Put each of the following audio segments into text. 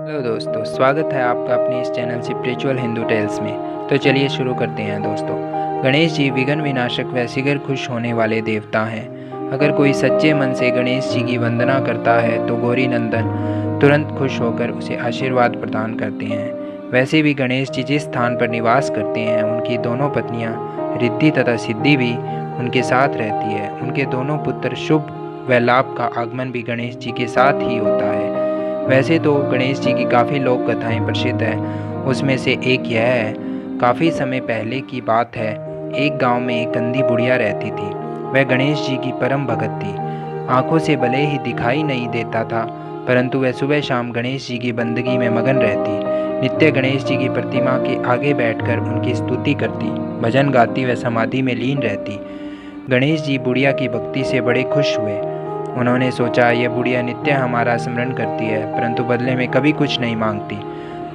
Hello दोस्तों, स्वागत है आपका अपने इस चैनल स्पिरिचुअल हिंदू टेल्स में। तो चलिए शुरू करते हैं दोस्तों। गणेश जी विघ्न विनाशक व शीघ्र खुश होने वाले देवता हैं। अगर कोई सच्चे मन से गणेश जी की वंदना करता है तो गौरी नंदन तुरंत खुश होकर उसे आशीर्वाद प्रदान करते हैं। वैसे भी गणेश जी जिस स्थान पर निवास करते हैं उनकी दोनों पत्नियाँ रिद्धि तथा सिद्धि भी उनके साथ रहती है। उनके दोनों पुत्र शुभ व लाभ का आगमन भी गणेश जी के साथ ही होता है। वैसे तो गणेश जी की काफ़ी लोक कथाएँ प्रसिद्ध हैं। उसमें से एक यह है, काफ़ी समय पहले की बात है। एक गांव में एक अंधी बुढ़िया रहती थी। वह गणेश जी की परम भगत थी। आंखों से भले ही दिखाई नहीं देता था, परंतु वह सुबह शाम गणेश जी की बंदगी में मगन रहती। नित्य गणेश जी की प्रतिमा के आगे बैठकर उनकी स्तुति करती, भजन गाती व समाधि में लीन रहती। गणेश जी बुढ़िया की भक्ति से बड़े खुश हुए। उन्होंने सोचा, यह बुढ़िया नित्य हमारा स्मरण करती है, परंतु बदले में कभी कुछ नहीं मांगती।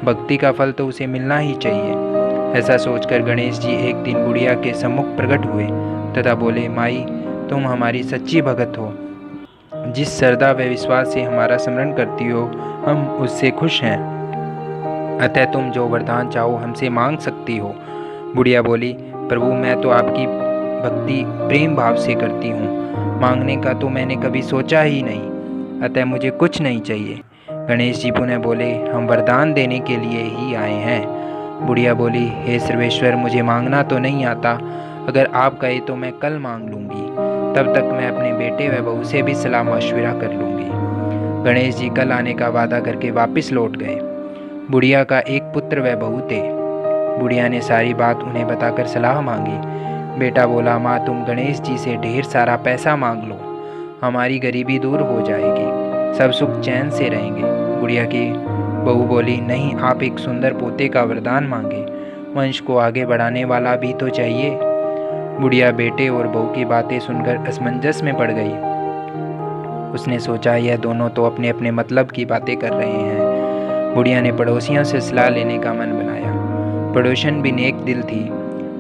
भक्ति का फल तो उसे मिलना ही चाहिए। ऐसा सोचकर गणेश जी एक दिन बुढ़िया के सम्मुख प्रकट हुए तथा बोले, माई, तुम हमारी सच्ची भगत हो। जिस श्रद्धा व विश्वास से हमारा स्मरण करती हो, हम उससे खुश हैं। अतः तुम जो वरदान चाहो हमसे मांग सकती हो। बुढ़िया बोली, प्रभु, मैं तो आपकी भक्ति प्रेम भाव से करती हूँ। मांगने का तो मैंने कभी सोचा ही नहीं, अतः मुझे कुछ नहीं चाहिए। गणेश जी पुनः बोले, हम वरदान देने के लिए ही आए हैं। बुढ़िया बोली, हे सर्वेश्वर, मुझे मांगना तो नहीं आता। अगर आप कहे तो मैं कल मांग लूँगी। तब तक मैं अपने बेटे व बहू से भी सलाह मशविरा कर लूँगी। गणेश जी कल आने का वादा करके वापस लौट गए। बुढ़िया का एक पुत्र व बहू थे। बुढ़िया ने सारी बात उन्हें बताकर सलाह मांगी। बेटा बोला, माँ, तुम गणेश जी से ढेर सारा पैसा मांग लो, हमारी गरीबी दूर हो जाएगी, सब सुख चैन से रहेंगे। बुढ़िया की बहू बोली, नहीं, आप एक सुंदर पोते का वरदान मांगे, वंश को आगे बढ़ाने वाला भी तो चाहिए। बुढ़िया बेटे और बहू की बातें सुनकर असमंजस में पड़ गई। उसने सोचा, यह दोनों तो अपने अपने मतलब की बातें कर रहे हैं। बुढ़िया ने पड़ोसियों से सलाह लेने का मन बनाया। पड़ोसन भी नेक दिल थी।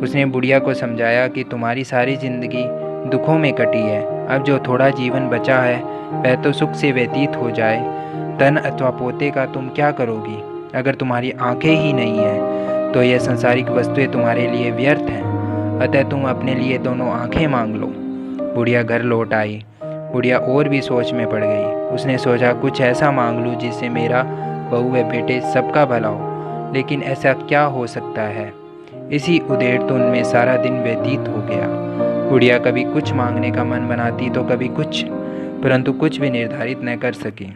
उसने बुढ़िया को समझाया कि तुम्हारी सारी जिंदगी दुखों में कटी है, अब जो थोड़ा जीवन बचा है वह तो सुख से व्यतीत हो जाए। धन अथवा पोते का तुम क्या करोगी? अगर तुम्हारी आंखें ही नहीं हैं तो यह संसारिक वस्तुएं तुम्हारे लिए व्यर्थ हैं। अतः तुम अपने लिए दोनों आंखें मांग लो। बुढ़िया घर लौट आई। बुढ़िया और भी सोच में पड़ गई। उसने सोचा, कुछ ऐसा मांग लूँ जिससे मेरा बहू व बेटे सबका भला हो। लेकिन ऐसा क्या हो सकता है? इसी उधेड़-धुन में सारा दिन व्यतीत हो गया। बुढ़िया कभी कुछ मांगने का मन बनाती तो कभी कुछ, परंतु कुछ भी निर्धारित न कर सकी।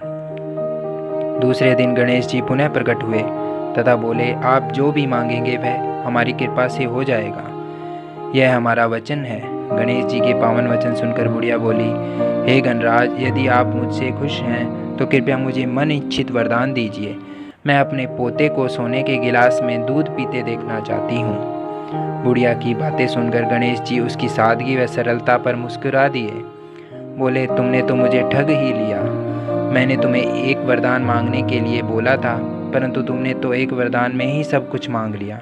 दूसरे दिन गणेश जी पुनः प्रकट हुए तथा बोले, आप जो भी मांगेंगे वह हमारी कृपा से हो जाएगा, यह हमारा वचन है। गणेश जी के पावन वचन सुनकर बुढ़िया बोली, हे गणराज, यदि आप मुझसे खुश हैं तो कृपया मुझे मन इच्छित वरदान दीजिए। मैं अपने पोते को सोने के गिलास में दूध पीते देखना चाहती हूँ। बुढ़िया की बातें सुनकर गणेश जी उसकी सादगी व सरलता पर मुस्कुरा दिए। बोले, तुमने तो मुझे ठग ही लिया। मैंने तुम्हें एक वरदान मांगने के लिए बोला था, परंतु तुमने तो एक वरदान में ही सब कुछ मांग लिया।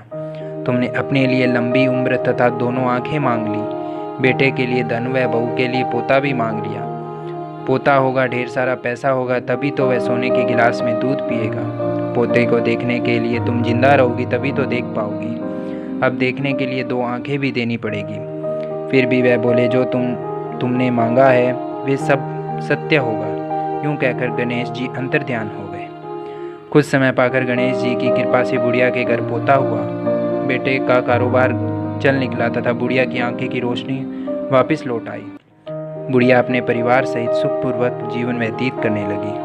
तुमने अपने लिए लंबी उम्र तथा दोनों आंखें मांग ली, बेटे के लिए धन व बहू के लिए पोता भी मांग लिया। पोता होगा, ढेर सारा पैसा होगा, तभी तो वह सोने के गिलास में दूध पिएगा। पोते को देखने के लिए तुम जिंदा रहोगी तभी तो देख पाओगी। अब देखने के लिए दो आंखें भी देनी पड़ेगी। फिर भी वह बोले, जो तुमने मांगा है वे सब सत्य होगा। यूं कहकर गणेश जी अंतर्ध्यान हो गए। कुछ समय पाकर गणेश जी की कृपा से बुढ़िया के घर पोता हुआ। बेटे का कारोबार चल निकला तथा बुढ़िया की आंखें की रोशनी वापस लौट आई। बुढ़िया अपने परिवार सहित सुखपूर्वक जीवन व्यतीत करने लगी।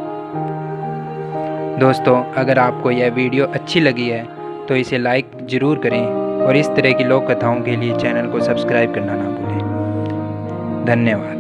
दोस्तों, अगर आपको यह वीडियो अच्छी लगी है तो इसे लाइक ज़रूर करें और इस तरह की लोक कथाओं के लिए चैनल को सब्सक्राइब करना ना भूलें। धन्यवाद।